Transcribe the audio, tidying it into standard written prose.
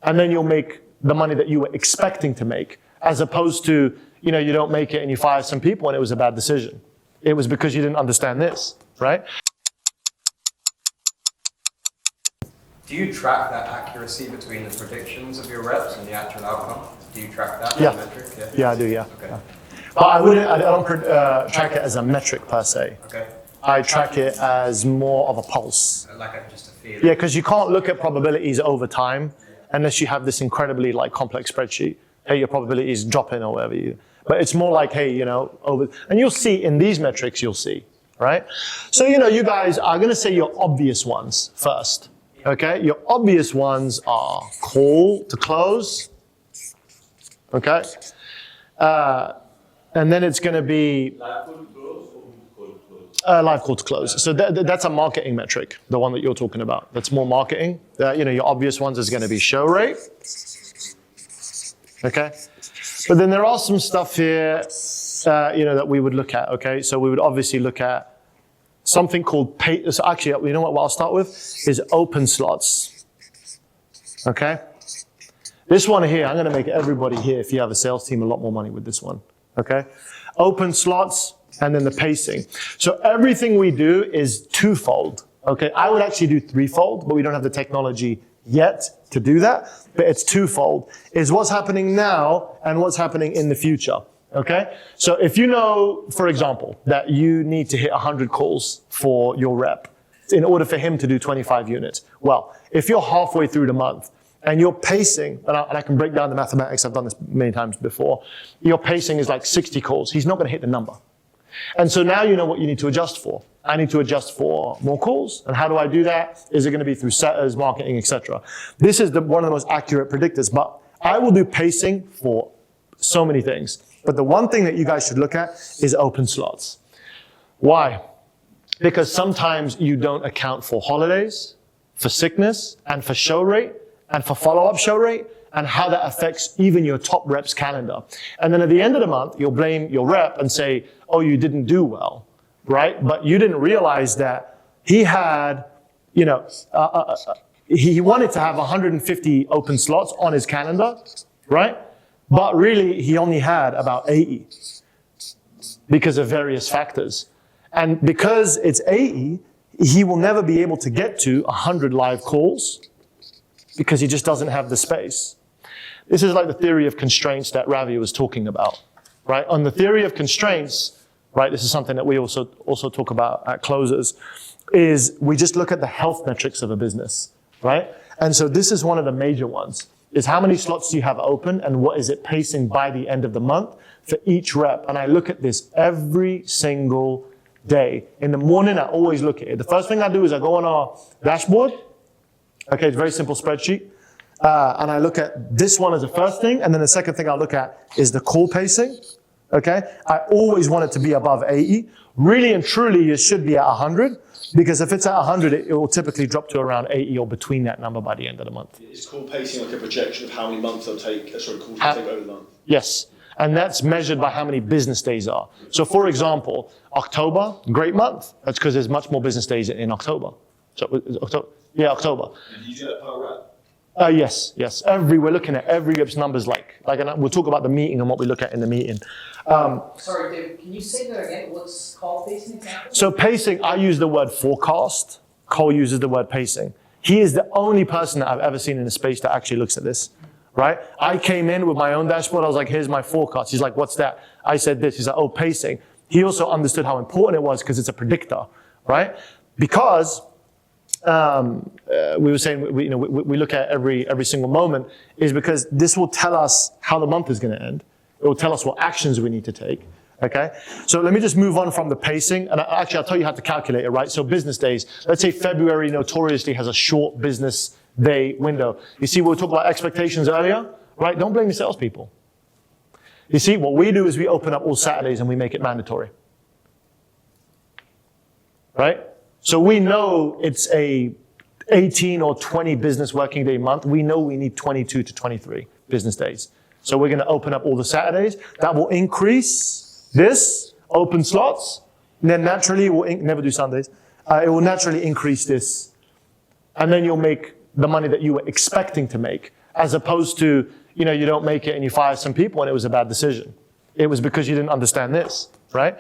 and then you'll make the money that you were expecting to make, as opposed to, you don't make it and you fire some people and it was a bad decision. It was because you didn't understand this, right? Do you track that accuracy between the predictions of your reps and the actual outcome? Do you track that metric? Yeah, I do, yeah. Okay. Yeah. But I don't track it as a metric per se. Okay. I track it as more of a pulse. Like just a feeling. Yeah, because you can't look at probabilities over time unless you have this incredibly complex spreadsheet. Hey, your probability is dropping or whatever but it's more like, hey, over, and you'll see in these metrics, you'll see, right? So, you guys are going to say your obvious ones first. Okay, your obvious ones are call to close. Okay, and then it's going to be live call to close. So that's a marketing metric, the one that you're talking about. That's more marketing. Your obvious ones is going to be show rate. Okay, but then there are some stuff here, that we would look at. Okay, so we would obviously look at something called pay. So actually, you know what I'll start with is open slots. Okay, this one here, I'm going to make everybody here, if you have a sales team, a lot more money with this one. Okay, open slots and then the pacing. So everything we do is twofold. Okay, I would actually do threefold, but we don't have the technology yet to do that. But it's twofold: is what's happening now and what's happening in the future. Okay, so if you know, for example, that you need to hit 100 calls for your rep in order for him to do 25 units. Well, if you're halfway through the month and you're pacing, and I can break down the mathematics, I've done this many times before, your pacing is like 60 calls. He's not going to hit the number. And so now you know what you need to adjust for. I need to adjust for more calls. And how do I do that? Is it going to be through setters, marketing, etc.? This is one of the most accurate predictors, but I will do pacing for so many things. But the one thing that you guys should look at is open slots. Why? Because sometimes you don't account for holidays, for sickness, and for show rate, and for follow-up show rate, and how that affects even your top rep's calendar. And then at the end of the month, you'll blame your rep and say, oh, you didn't do well, right? But you didn't realize that he had, he wanted to have 150 open slots on his calendar, right? But really, he only had about 80 because of various factors. And because it's 80, he will never be able to get to 100 live calls because he just doesn't have the space. This is like the theory of constraints that Ravi was talking about, right? On the theory of constraints, right, this is something that we also talk about at Closers, is we just look at the health metrics of a business, right? And so this is one of the major ones, is how many slots do you have open and what is it pacing by the end of the month for each rep. And I look at this every single day. In the morning, I always look at it. The first thing I do is I go on our dashboard. Okay, it's a very simple spreadsheet. And I look at this one as the first thing. And then the second thing I'll look at is the call pacing. Okay, I always want it to be above 80. Really and truly, it should be at 100. Because if it's at 100, it will typically drop to around 80 or between that number by the end of the month. Is call pacing like a projection of how many months they'll take, calls will take over the month? Yes. And that's measured by how many business days are. So for example, October, great month. That's because there's much more business days in October. So October. And you do that per rep? Yes. We're looking at every rep's numbers and we'll talk about the meeting and what we look at in the meeting. Sorry, David, can you say that again? What's call pacing exactly? So pacing, I use the word forecast. Cole uses the word pacing. He is the only person that I've ever seen in the space that actually looks at this, right? I came in with my own dashboard. I was like, here's my forecast. He's like, what's that? I said this. He's like, oh, pacing. He also understood how important it was because it's a predictor, right? Because we were saying we look at every single moment is because this will tell us how the month is going to end. It will tell us what actions we need to take. Okay, so let me just move on from the pacing, and actually I'll tell you how to calculate it, right? So business days. Let's say February notoriously has a short business day window. You see, we talked about expectations earlier, right? Don't blame the salespeople. You see, what we do is we open up all Saturdays and we make it mandatory, right? So we know it's a 18 or 20 business working day month. We know we need 22 to 23 business days. So we're going to open up all the Saturdays. That will increase this, open slots. And then naturally, it will never do Sundays. It will naturally increase this. And then you'll make the money that you were expecting to make, as opposed to, you know, you don't make it and you fire some people and it was a bad decision. It was because you didn't understand this, right?